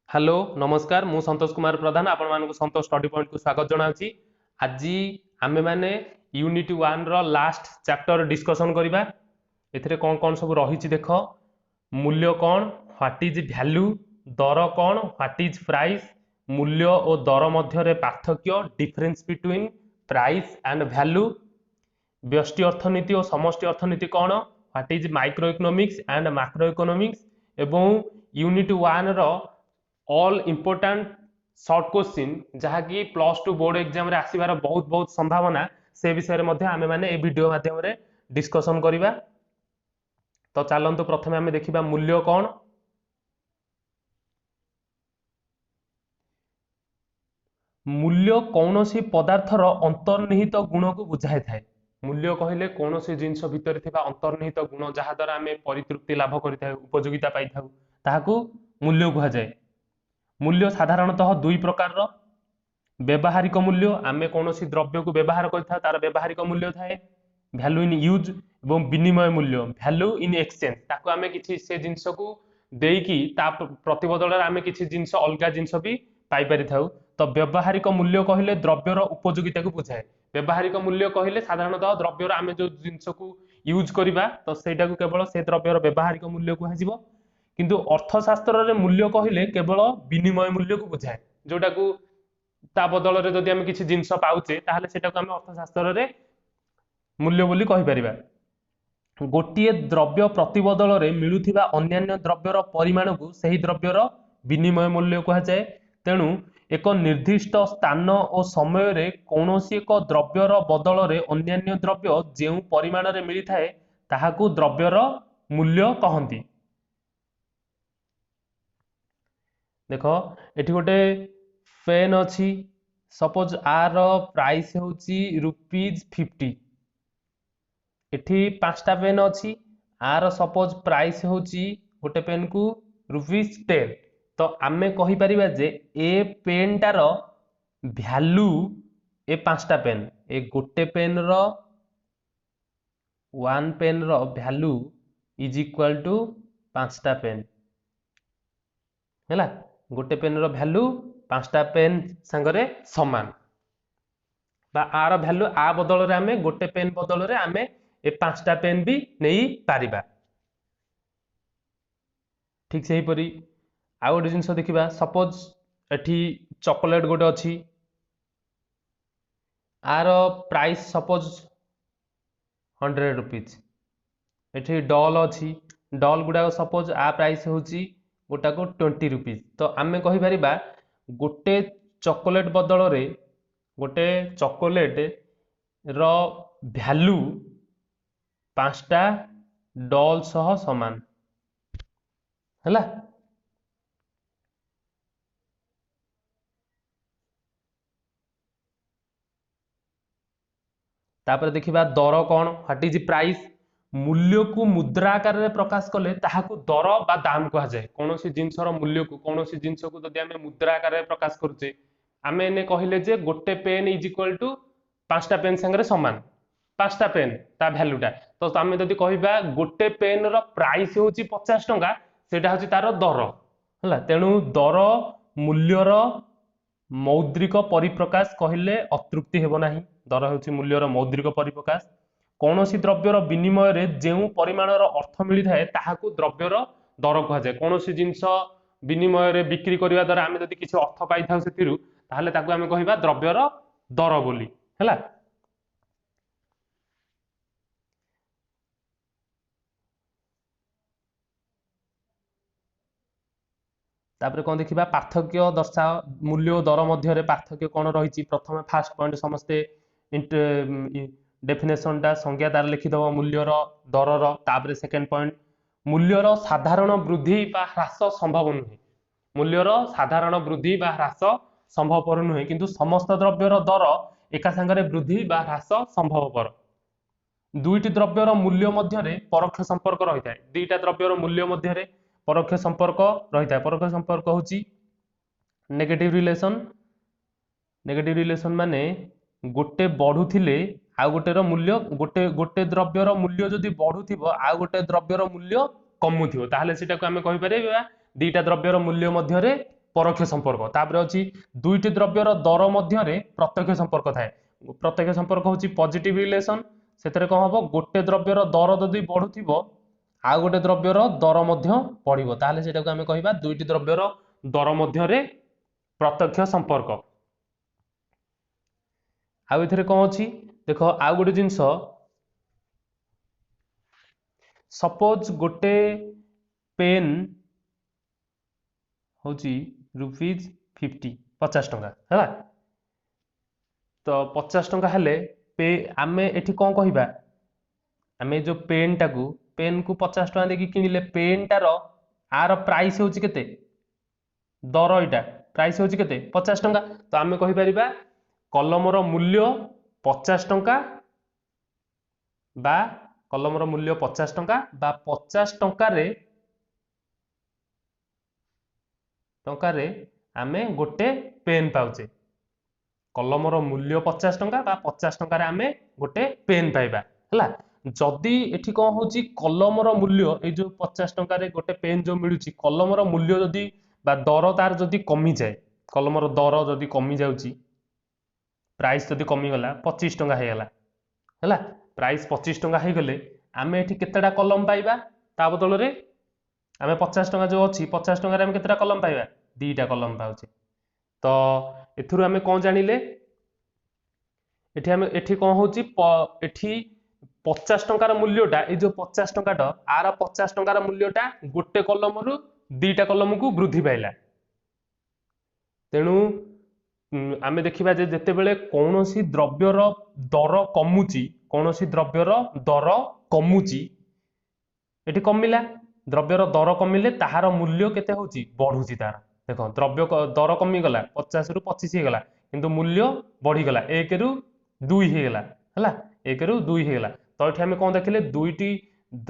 Hello नमस्कार मु संतोष कुमार प्रधान आपण मानक संतोष स्टडी पॉइंट को स्वागत जनाउची। आज आमे माने यूनिट 1 रो लास्ट चैप्टर डिस्कशन करिबा। एथिरे कोन कोन सब रहिछि देख, मूल्य कोन, व्हाट इज वैल्यू, दर कोन, व्हाट इज प्राइस, मूल्य और दर मध्य रे पार्थक्य, difference between price and value, व्यष्टि अर्थनीति और समष्टि अर्थनीति कोन, what is micro economics and macro economics, एवं यूनिट 1 रो ऑल इंपोर्टेंट शॉर्ट क्वेश्चन जहाँकि +2 बोर्ड एग्जाम रे आसीबार बहुत बहुत संभावना से विषय रे आमे माने ए वीडियो माध्यम रे डिस्कशन करिबा। तो चलंतु प्रथमे आमे देखिबा मूल्य कोन। मूल्य कौनसी पदार्थर अंतर्निहित गुण को बुझाई थाए। मूल्य कहले कौनसी जिंस भितर थिबा अंतर्निहित गुण जहा द्वारा आमे परितृप्ति लाभ करिथाउ, उपयोगिता पाइथाउ, ताहाकू मूल्य कुहा जाए। मूल्य साधारणतः दुई प्रकार रो, व्यवहारिक मूल्य आमे कौनसी द्रव्य को व्यवहार करथा तार व्यवहारिक मूल्य थाए, वैल्यू इन यूज एवं विनिमय मूल्य वैल्यू इन एक्सचेंज, ताको आमे किछि से जिंस को देकी ता प्रतिबदल रे आमे किछि जिंस अलगा जिंस भी पाई परिथाउ। तो व्यवहारिक मूल्य कहले द्रव्यर उपयोगिता को बुझाए। व्यवहारिक मूल्य कहले साधारणतः द्रव्यर आमे जो जिंस को यूज करिबा तो सेटा को केवल से द्रव्यर व्यवहारिक मूल्य को हाजिबो। किंतु अर्थशास्त्र रे मूल्य कहले केवल विनिमय मूल्य को बुझाए, जोटा को ता बदल रे जदि आमे किछि जिंस पाउचे ताहले सेटा को आमे अर्थशास्त्र रे मूल्य बोली कहि परिबा। गोटिए द्रव्य प्रतिबदल रे मिलुथिबा अन्यान्य द्रव्यर परिमाण को सही द्रव्यर विनिमय मूल्य कहा जाए। तेणु एक निर्दिष्ट स्थान और समय रे कौनसी एक द्रव्यर बदल रे अन्यान्य द्रव्य जेउ परिमाण रे मिली थाए ताहाकू द्रव्यर मूल्य कहंती। देखो एठी गोटे पेन अछि, सपोज आर प्राइस होची ₹50। एठी 5टा पेन अछि, आर सपोज प्राइस होची गोटे पेन को ₹10। तो आमे कहि परिबा जे ए पेन टार वैल्यू ए 5टा पेन, ए गोटे पेन रो 1 पेन रो वैल्यू इज इक्वल टू 5टा पेन हैला। गोटे पेन रो वैल्यू 5टा पेन संगरे समान, बा आर वैल्यू आ बदल रे आमे गोटे पेन बदल रे आमे ए 5टा पेन भी नहीं पारिबा। ठीक से ही परी आ गोटे जिंस देखिबा, सपोज एठी चॉकलेट गोटे अछि, आर प्राइस सपोज ₹100। एठी डॉल अछि, डॉल गुडा सपोज आ प्राइस होची गोटा को ₹20। तो आमे कहि परिबा गोटे चॉकलेट बदल रे गोटे चॉकलेट रो वैल्यू 5टा डॉल सह समान हैला। तापर देखिबा दर कोन, व्हाट इज प्राइस। मूल्य को मुद्रा आकार रे प्रकाश कले ताहाकू दर बा दाम कहा जाए। कोनोसी जिंसर मूल्य को कोनोसी जिंस को जदि आमे मुद्रा आकार रे प्रकाश करूचे, आमे ने कहिले जे गोटे पेन इज इक्वल टू 5टा पेन संगे समान, 5टा पेन ता वैल्यूटा। तो आमे जदि कहिबा गोटे पेन रो प्राइस होची 50 टंका, सेटा होची तार दर हैला। तेणु दर मूल्यर मौद्रिक परिप्रकाश कहले अतृप्ति हेबो नाही। दर होची मूल्यर मौद्रिक परिप्रकाश। कौनसी द्रव्यर विनिमय रे जेउ परिमाणर अर्थ मिली थाए ताहाकू द्रव्यर दर कहा जाए। कौनसी जिंस विनिमय रे बिक्री करिवा द्वारा आमे जदि किछि अर्थ पाइ थाउ सेतिरु, ताहले ताकू आमे कहिबा द्रव्यर दर बोली हैला। तापर कोन देखिबा, पार्थक्य दर्शाओ। मूल्य और दर मध्य रे पार्थक्य कोन रहिछि। प्रथम फास्ट पॉइंट समस्ते डेफिनेशन टा संज्ञा तार लिखि दबो मूल्यर दरर। तापर सेकंड पॉइंट, मूल्यर साधारण वृद्धि बा ह्रास संभव नुहे। मूल्यर साधारण वृद्धि बा ह्रास संभवपर नुहे, किंतु समस्त द्रव्यर दर एका संगरे वृद्धि बा ह्रास संभवपर। दुईटी द्रव्यर मूल्य मध्य रे परोक्ष संपर्क रही थाए। दुईटा द्रव्यर मूल्य मध्य रे परोक्ष संपर्क रही थाए। परोक्ष संपर्क होची नेगेटिव रिलेशन। नेगेटिव रिलेशन माने गोटे बढ़ुथिले आ गोटेर मूल्य गोटे द्रव्यर मूल्य जदि बढ़ुथिबो आ गोटे द्रव्यर मूल्य कमुथिबो, ताहले सेटा को आमे कहि परिबा दुईटा द्रव्यर मूल्य मध्य रे परोक्ष संपर्क तापर अछि दुईटी द्रव्यर दर मध्य प्रत्यक्ष संपर्क थाए प्रत्यक्ष संपर्क होची पॉजिटिव रिलेशन सेतरे कोन हबो गोटे द्रव्यर दर जदि बढ़ुथिबो आ गोटे द्रव्यर दर मध्य बढ़िबो ताले सेटा को हमें कहिबा दुईटी द्रव्यर दर मध्य प्रत्यक्ष संपर्क आ इथरे कोन अछि देखो आ गोटे जिंस सपोज गोटे पेन होची रुपीज 50 टंका है तो 50 टंका हेले पे आमे एठी कोन कहिबा आमे जो पेन को 50 टंका देकी किनिले पेन टार आर प्राइस होची केते दर इटा प्राइस होची केते 50 टंका तो आमे कहि परिबा कलमर मूल्य 50 टंका बा कलमर मूल्य 50 टंका बा 50 टंका रे आमे गोटे पेन पाउचे कलमर मूल्य 50 टंका बा 50 टंका रे आमे गोटे पेन पाइबा हला जदि एठी कोन होची कलमर मूल्य ए जो 50 टंका रे गोटे पेन जो मिलुची कलमर मूल्य जदि बा दर तार जदि कमी जाए कलमर दर जदि कमी जाउची प्राइस जदि कमी गला 25 टंका हे गला हला प्राइस 25 टंका हे गले आमे एठी केतेडा कलम पाइबा ता बदल रे आमे 50 टंका जो अछि 50 टंका रे आमे केतेडा कलम पाइबा दीटा कलम पाउचे तो एथुरु आमे कोन जानिले एठी कोन होची एठी 50 टंकार मूल्यटा ए जो 50 टंकाटा आर 50 टंकार मूल्यटा गोटे कलम रु दीटा कलम को वृद्धि पाइला तेणु आमे देखिबा जे जेतेबेले कोनोसी द्रव्यर दर कमुची कोनोसी द्रव्यर दर कमुची एठी कमिला द्रव्यर दर कमिले ताहार मूल्य केते होची बढ़ुची तार देखो द्रव्य दर कमी गला 50 रु 25 हे गला किंतु मूल्य बढ़ी गला 1 रु 2 हे गला हला 1 रु 2 हे गला तो एठी हमें कोन देखिले दुईटी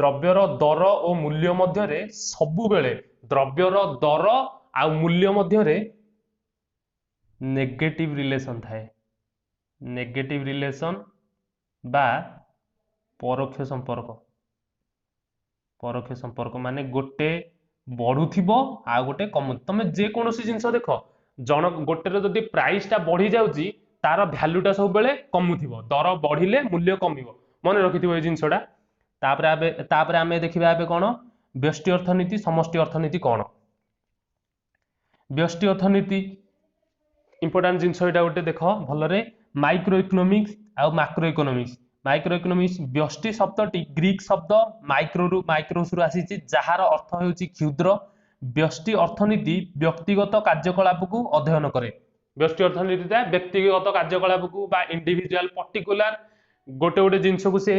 द्रव्यर दर और मूल्य मध्य सबु बेले द्रव्यर दर आ मूल्य मध्य नेगेटिव रिलेशन थाए नेगेटिव रिलेशन बा परोक्ष संपर्क माने गोटे बढ़ुथिबो आ गोटे कमु तमे जे कोनोसी जिंस देखो जन गोटे रे जदी प्राइस टा बढ़ी जाउची तार वैल्यू टा सब बेले कमुथिबो दर बढ़िले मूल्य कमिबो मन रखिथिबो ए जिंसटा तापरे आमे देखिबा एबे कोन व्यष्टि अर्थनीति समष्टि अर्थनीति कोन व्यष्टि अर्थनीति इंपोर्टेंट जिंस एटा गोटे देखो भलरे माइक्रो इकोनॉमिक्स आ मैक्रो इकोनॉमिक्स व्यष्टि शब्दटी ग्रीक शब्द माइक्रोस रु आसीची जहार अर्थ हेउची क्षुद्र व्यष्टि अर्थनीति व्यक्तिगत कार्यकलाप को अध्ययन करे व्यष्टि अर्थनीति व्यक्तिगत कार्यकलाप को बा इंडिविजुअल पर्टिकुलर गोटे गोटे जिंस को से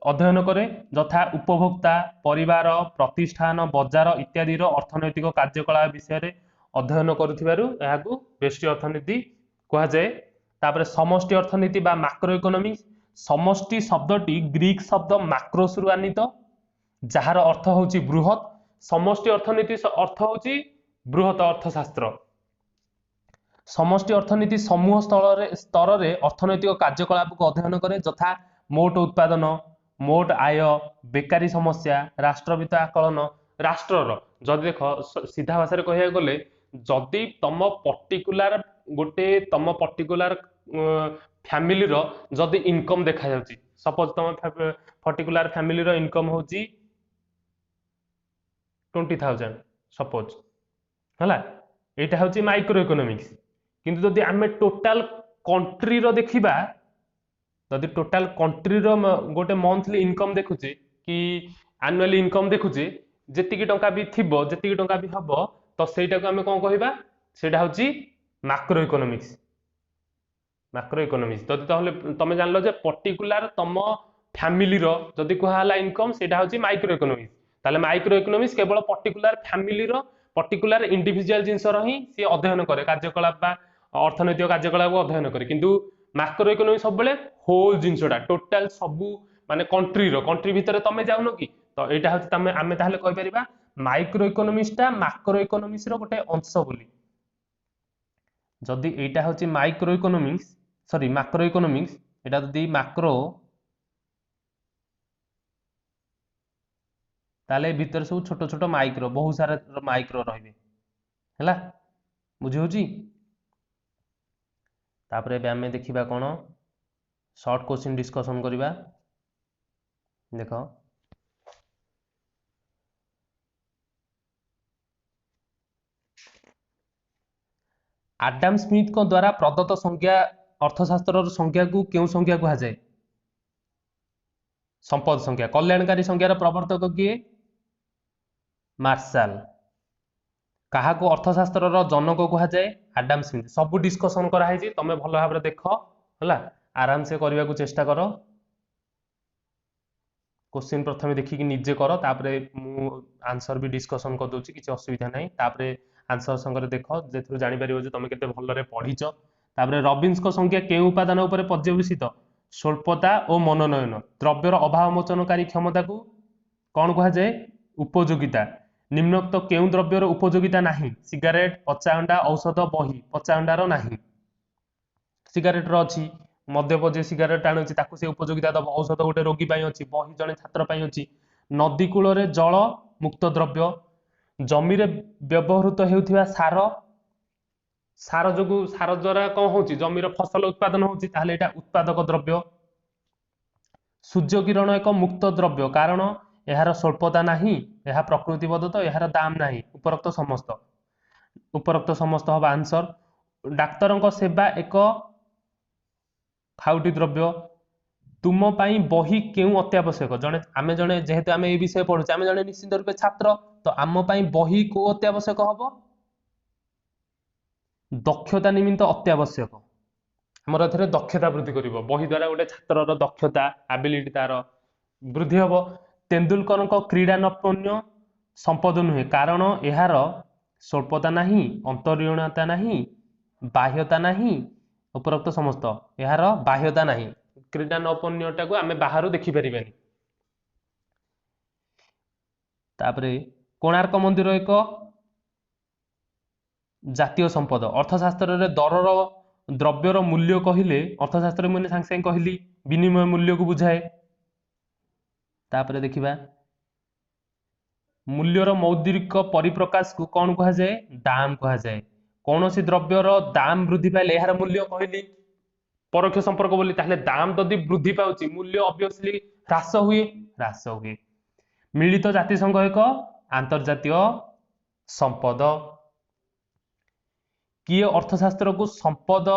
अध्ययन करे यथा उपभोक्ता परिवार प्रतिष्ठान बजार इत्यादि अर्थनैतिक कार्यकलाप विषय अध्ययन करुथिबारु एहाकू व्यष्टि अर्थनीति कहा जाए तापर समष्टि अर्थनीति बा मैक्रो इकोनॉमिक्स समष्टि शब्दटी ग्रीक शब्द मैक्रोस रु आनीत जहार अर्थ होची बृहत समष्टि अर्थनीति अर्थ होची बृहत अर्थशास्त्र समष्टि अर्थनीति समूह स्तर रे अर्थनैतिक कार्यकलाप को अध्ययन करे यथा मोट उत्पादन मोट आय बेकारी समस्या राष्ट्रवित्त आकलन राष्ट्रर जदि देख सीधा भाषा रे कहिया गले जदि तम पर्टिकुलर फैमिली रो जदि इनकम देखा जाउची सपोज तम पर्टिकुलर फैमिली रो इनकम होची 20,000 सपोज हला एटा होची माइक्रो इकोनॉमिक्स किंतु जदि आमे टोटल कंट्री रो देखिबा जदि टोटल कंट्री रो गोटे मंथली इनकम देखुचे कि एनुअल इनकम देखुचे जेतिकी टंका भी थिबो जेतिकी टंका भी हबो तो सेटा को आमे कोन कहिबा सेटा होची मैक्रो इकोनॉमिक्स जदि ताहले तमे जानलो जे पर्टिकुलर तम फैमिली रो जदि कहला इनकम सेटा होची माइक्रो इकोनॉमिक्स ताले माइक्रो इकोनॉमिक्स केवल पर्टिकुलर फैमिली रो पर्टिकुलर इंडिविजुअल जिंस रो ही से अध्ययन करे कार्यकलाप बा अर्थनैतिक कार्यकलाप अध्ययन करे किंतु मैक्रो इकोनॉमिक्स सब बेले होल जिंसटा टोटल सबु माने कंट्री भितर तमे जाउनो कि तो एटा होची तमे आमे ताहले कहि परिबा माइक्रो इकोनॉमिक्स टा मैक्रो इकोनॉमिक्स रो गोटे अंश बोली जदि एटा होची मैक्रो इकोनॉमिक्स एटा जदि मैक्रो ताले भीतर सब छोट छोट माइक्रो बहुत सारा माइक्रो रहिबे हैला बुझी होची तापर एबे आमे देखिबा कोन शॉर्ट क्वेश्चन डिस्कशन करिबा देखो आडम स्मिथ को द्वारा प्रदत्त संज्ञा अर्थशास्त्र संज्ञा को क्यों संज्ञा कहा जाए संपद संज्ञा कल्याणकारी संज्ञार प्रवर्तक किए मार्शाल कहा को अर्थशास्त्र जनक कहा जाए आडम स्मिथ सब डिस्कशन कराई तमे भल भाव देख है आराम से करने को चेष्टा कर क्वेश्चन प्रथम देखिए निजे कर तापरे मु आंसर भी डिस्कशन कर दूची किसी असुविधा नहीं तापरे आंसर संगे देख जे जानि परिबो जे तमे केते भलरे पढिच तापरे रॉबिन्स को संख्या के उपादान उपरे पर्यवेसित स्वल्पता और मनोनयन द्रव्यर अभाव मोचनकारी क्षमता को कौन कहा जाए उपयोगिता निम्नोक्त केउ द्रव्यर उपयोगिता नहीं सिगारेट पचा अंडा औषध बही पचा अंडार नहीं सिगारेट रो अछि मद्यप जे सिगारेट आनुची ताकू से उपयोगिता दब औषध गोटे रोगी पाई अछि बही जने छात्र पाई अछि नदी कूल रे जल मुक्त द्रव्य जमी रे व्यवहृत हेउथिबा सार सार जोगु सार द्वारा कौन होची जमीर फसल उत्पादन होची ताहले एटा उत्पादक द्रव्य सूर्य किरण एक मुक्त द्रव्य कारण यार स्वल्पता नहीं यह प्रकृति बदत यार दाम नहीं उपरोक्त समस्त हवा आंसर डाक्तर सेवा एक खाउटी द्रव्य तुम पाई बही क्यों अत्यावश्यक जने आमे जने जेहेतु आमे ए विषय पढुचे आमे जने निश्चित रूपे छात्र तो आम पाई बही को अत्यावश्यक हबो दक्षता निमित्त अत्यावश्यक हमर एथरे दक्षता वृद्धि करिवो बही द्वारा गोटे छात्रर दक्षता एबिलिटी तार वृद्धि हबो तेंदुलकर क्रीडा नैपुण्य संपद नुहे कारण यार स्वल्पता नहीं अंतरीणता नहीं बाह्यता नहीं उपरोक्त समस्त यार बाह्यता नहीं क्रीडा नैपुण्यटा को आमे बाहर देखि परिबेनी तापरे कोणार्क मंदिर एक जातीय संपद अर्थशास्त्र रे दरर द्रव्यर मूल्य कहिले अर्थशास्त्र में सांगे सांगे कहली विनिमय मूल्य को बुझाए तापरे देखिबा मूल्यर मौद्रिक परिप्रकाश को कौन कहा जाए दाम कहा जाए कौन सी द्रव्यर दाम वृद्धि पाइले यार मूल्य कहली परोक्ष संपर्क बोली ताहले दाम जदि वृद्धि पाउची मूल्य ऑब्वियसली ह्रास हुए मिलित जातिसंघ एक आंतरजातीय संपद किए अर्थशास्त्र को संपद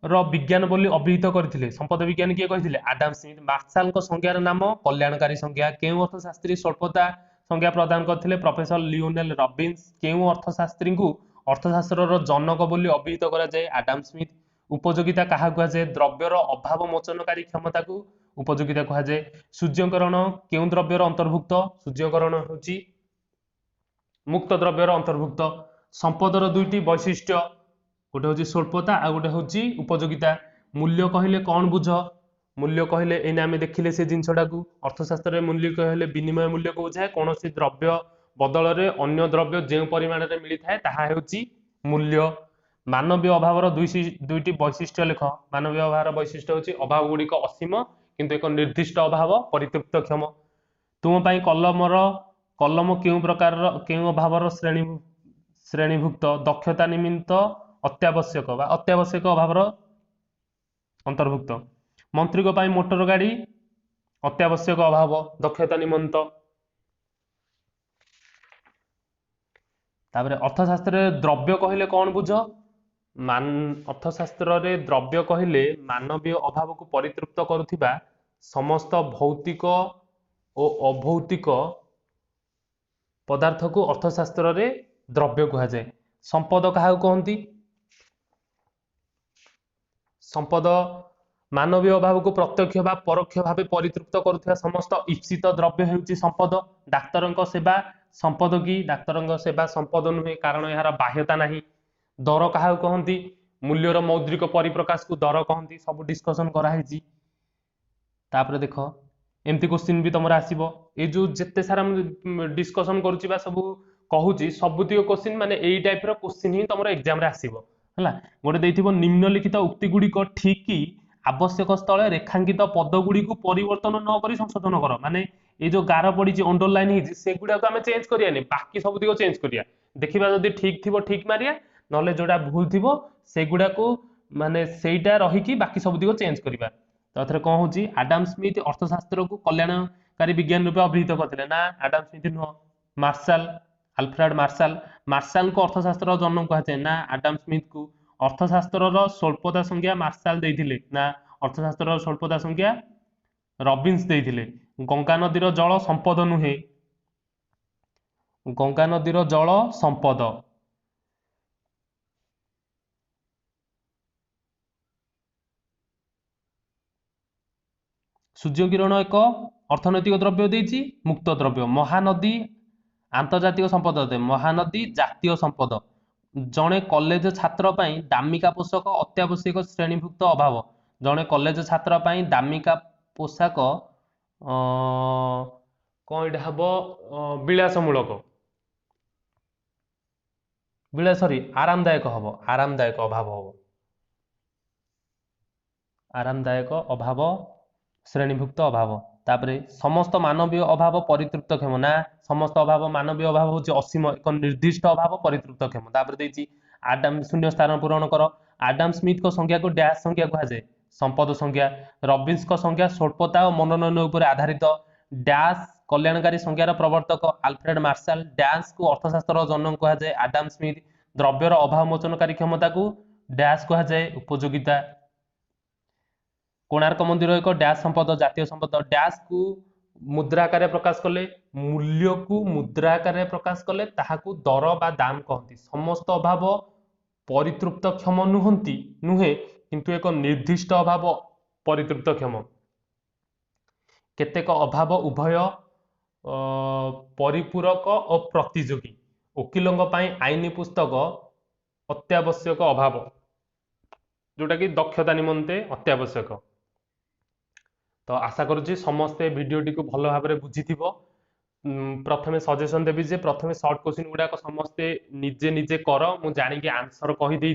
विज्ञान बोली अभिहित करथिले संपद विज्ञान किए कहिथिले आडम स्मिथ मार्शाल को संज्ञार नाम कल्याणकारी संज्ञा केउ अर्थशास्त्री स्वल्पता संज्ञा प्रदान करथिले प्रोफेसर लियोनेल रॉबिन्स केउ अर्थशास्त्री को अर्थशास्त्र जनक बोली अभिहित करा जाए आडम स्मिथ उपयोगिता कहा कहा जाए द्रव्यर अभाव मोचनकारी क्षमता को उपयोगिता कहा जाए सूर्यकरण केउ द्रव्यर अंतर्भुक्त सूर्यकरण होची मुक्त द्रव्यर अंतर्भुक्त संपदर दुईटी वैशिष्ट्य गोटे हूँ स्वल्पता आ गोटे हूँ उपयोगिता मूल्य कहले कौन बुझ मूल्य कहले एने आमे देखिले से जिनसटा को अर्थशास्त्र मूल्य कहले विनिमय मूल्य को बुझाए कौन सी द्रव्य बदल रे अन्य द्रव्य जो परिमाण रे मिली थाए ताहा हेउची मूल्य मानवीय अभावर दुईटी वैशिष्ट्य लेख मानवीय अभावर वैशिष्ट्य होची अभाव गुड़िक असीम किंतु एक निर्दिष्ट अभाव परितृप्त क्षम तुम पाई कलम केउ प्रकार केउ अभावर श्रेणीभुक्त दक्षता निमित्त अत्यावश्यक बा अत्यावश्यक अभावर अंतर्भुक्त मंत्री को पाई मोटर गाड़ी अत्यावश्यक अभाव दक्षता निमित्त तापरे अर्थशास्त्र द्रव्य कहले कौन बुझ अर्थशास्त्र रे द्रव्य कहले मानवीय अभाव को परितृप्त करुथिबा समस्त भौतिक और अभौतिक पदार्थ को अर्थशास्त्र रे द्रव्य कहा जाए संपद कहा कहती संपद मानवीय अभाव को प्रत्यक्ष बा परोक्ष भाव परितृप्त करुथिबा समस्त ईप्सित द्रव्य हेउची संपद डाक्तरंक सेवा संपद की डाक्तरंक सेवा संपद नुहे कारण यार बाह्यता नहीं दर कहा कहती मूल्यर मौद्रिक परिप्रकाश को दर कहती सब डिस्कशन कराई तापरे देख एमती क्वेश्चन भी तुम आसो ये जो जिते सारा डिस्कशन करुच्ची सब कहूँ सबुतिक क्वेश्चन माने एई टाइप रो क्वेश्चन ही तुम एग्जाम रे आसीबो हला गोटे देइथिबो निम्नलिखित उक्ति गुड़ी को ठीक की आवश्यक स्थल रेखांकित पद गुड़ी को परिवर्तन न करी संशोधन कर माने ये जो गार पड़ी अंडरलाइन से गुड़ा को आम चेंज करियानी बाकी सब दिग चेंज करिया देखिबा जदि ठीक थिबो ठीक मारिया नले जोड़ा भूल थिबो सेगुडा को माने सेटा रहिकी बाकी सब दिगो चेंज करिबा। तो एथरे कोन होची आडम स्मिथ अर्थशास्त्र को कल्याणकारी विज्ञान रूपे अभिहित करथिले ना आडम स्मिथ नुह मार्शल अल्फ्रेड मार्शल मार्शल को अर्थशास्त्र जन्म कहते ना आडम स्मिथ को अर्थशास्त्र स्वल्पता संज्ञा मार्शल देथिले ना अर्थशास्त्र स्वल्पता संज्ञा रबिन्स देथिले। गंगा नदीर जल संपद नुहे गंगा नदीर जल संपद सूर्य किरण एक अर्थनैतिक द्रव्य देछि मुक्त द्रव्य। महानदी आंतर्जातिक संपद अटे महानदी जातीय संपद। जड़े कॉलेज छात्र पाई दामिका पोषक अत्यावश्यक श्रेणीभुक्त अभाव जड़े कॉलेज छात्र पाई दामिका पोशाक कौन हम विलासमूलक सॉरी आरामदायक हम आरामदायक अभाव हम आरामदायक अभाव श्रेणीभुक्त अभाव। तापरे समस्त मानवीय अभाव परितृप्त क्षम ना समस्त अभाव मानवीय अभाव होची असीम एक निर्दिष्ट अभाव परितृप्त क्षम। तापरे देछि आडम शून्य स्थान पूरण कर। आडम स्मिथ को संज्ञा को डैश संज्ञा कहा जाए संपद संज्ञा। रबिन्स को संज्ञा स्वल्पता और मनोनयन उपर आधारित। डैश कल्याणकारी संज्ञार प्रवर्तक अल्फ्रेड मार्शल। डैश को अर्थशास्त्र जन्म कहा जाए आडम स्मिथ। द्रव्यर अभाव मोचनकारी क्षमता को डैश कहा जाए उपयोगिता। कोणार्क मंदिर एक डैश संपद जातीय संपद। डैश को मुद्रा आकार प्रकाश कले मूल्य को मुद्रा आकार प्रकाश कले ताहाकू दर बा दाम कहती। समस्त अभाव परितृप्त क्षम नुहंती नुहे किंतु एक निर्दिष्ट अभाव परितृप्त क्षम। केतेक अभाव उभय परिपूरक और प्रतियोगी। वकिलों आईनी पुस्तक अत्यावश्यक अभाव जोटा कि दक्षता निमंते अत्यावश्यक। तो आशा करुच्ची समस्ते वीडियोटी को भल भाव में बुझी। प्रथमे सजेशन देवी जे प्रथमे शॉर्ट क्वेश्चन गुड़ाक समस्ते निजे निजे कर मु जानिकी आंसर कहीदे।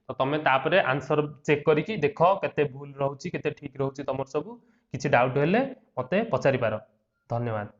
तो तुम तापर आंसर चेक करके देख केते भूल रोचे केते ठीक रोचे तुम सब किसी डाउट हेले मते पचारि पार। धन्यवाद।